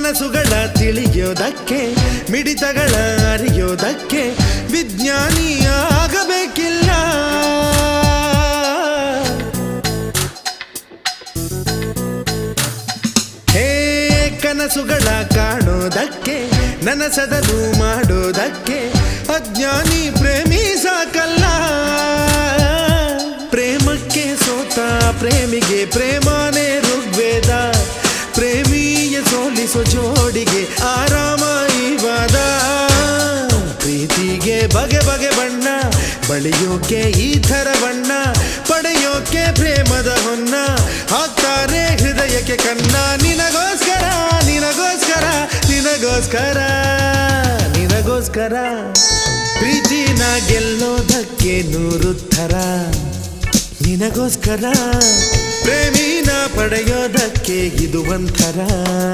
ಮನಸ್ಸುಗಳ ತಿಳಿಯೋದಕ್ಕೆ ಮಿಡಿತಗಳ ಅರಿಯೋದಕ್ಕೆ ವಿಜ್ಞಾನಿ ಆಗಬೇಕಿಲ್ಲ. ಹೇ ಕನಸುಗಳ ಕಾಣೋದಕ್ಕೆ ನನಸದನು ಮಾಡೋದಕ್ಕೆ ಅಜ್ಞಾನಿ ಪ್ರೇಮಿ ಸಾಕಲ್ಲ. ಪ್ರೇಮಕ್ಕೆ ಸೋತ ಪ್ರೇಮಿಗೆ ಪ್ರೇಮನೇ ಋಗ್ವೇದ, ಪ್ರೇಮಿಯ ಸೋಲಿಸೋ ಜೋಡಿಗೆ ಆರಾಮ ಈ ವಾದ. ಪ್ರೀತಿಗೆ ಬಗೆ ಬಗೆ ಬಣ್ಣ, ಬಳಿಯೋಕೆ ಈ ಥರ ಬಣ್ಣ, ಪಡೆಯೋಕೆ ಪ್ರೇಮದ ಹೊನ್ನ, ಹಾಕ್ತಾರೆ ಹೃದಯಕ್ಕೆ ಕನ್ನ. ನಿನಗೋಸ್ಕರ ನಿನಗೋಸ್ಕರ ನಿನಗೋಸ್ಕರ ನಿನಗೋಸ್ಕರ ಪ್ರೀತಿನ ಗೆಲ್ಲೋದಕ್ಕೆ 100 ಥರ. ನಿನಗೋಸ್ಕರ ಪ್ರೇಮಿನ ಪಡೆಯೋದಕ್ಕೆ ಇದು ಒಂಥರ.